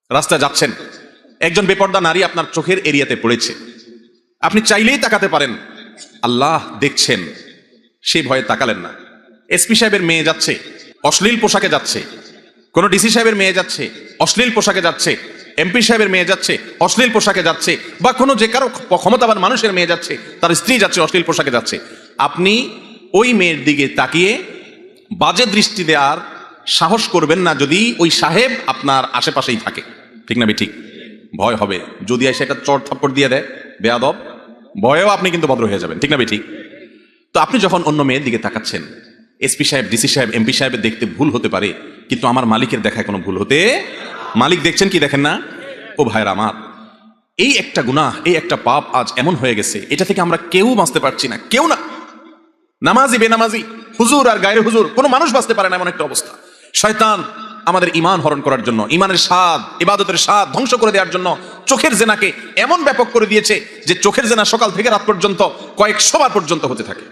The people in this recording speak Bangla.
রাস্তায় যাচ্ছেন, একজন বেপর্দা নারী আপনার চোখের এরিয়াতে পড়েছে, আপনি চাইলেই তাকাতে পারেন, আল্লাহ দেখছেন, সেই ভয়ে তাকালেন না। এসপি সাহেবের মেয়ে যাচ্ছে, অশ্লীল পোশাকে যাচ্ছে, কোন ডিসি সাহেবের মেয়ে যাচ্ছে, অশ্লীল পোশাকে যাচ্ছে, এমপি সাহেবের মেয়ে যাচ্ছে, অশ্লীল পোশাকে যাচ্ছে, বা কোনো যে কারো ক্ষমতাবান মানুষের মেয়ে যাচ্ছে, তার স্ত্রী যাচ্ছে, অশ্লীল পোশাকে যাচ্ছে, আপনি ওই মেয়ের দিকে তাকিয়ে বাজে দৃষ্টি দেওয়ার সাহস করবেন না যদি ওই সাহেব আপনার আশেপাশেই থাকে। ঠিক না ঠিক? ভয় হবে যদি এসে একটা চড় থাপ্পড় দিয়ে দেয় বেয়াদব, ভয়েও আপনি কিন্তু ভদ্র হয়ে যাবেন। ঠিক না ঠিক? তো আপনি যখন অন্য মেয়ের দিকে তাকাচ্ছেন, এসপি সাহেব, ডিসি সাহেব, এমপি সাহেবের দেখতে ভুল হতে পারে, কিন্তু আমার মালিকের দেখায় কোনো ভুল হতে, মালিক দেখছেন কি দেখেন না? ও ভাইরা আমার, এই একটা গুনাহ, এই একটা পাপ আজ এমন হয়ে গেছে, এটা থেকে আমরা কেউ বাঁচতে পারছি না, কেউ না। নামাজি বেনামাজি, হুজুর আর গায়রে হুজুর, কোনো মানুষ বাঁচতে পারে না এমন একটা অবস্থা। শয়তান আমাদের ঈমান হরণ করার জন্য, ঈমানের স্বাদ, ইবাদতের স্বাদ ধ্বংস করে দেওয়ার জন্য চোখের জেনাকে এমন ব্যাপক করে দিয়েছে যে চোখের জেনা সকাল থেকে রাত পর্যন্ত কয়েকশো বার পর্যন্ত হতে থাকে।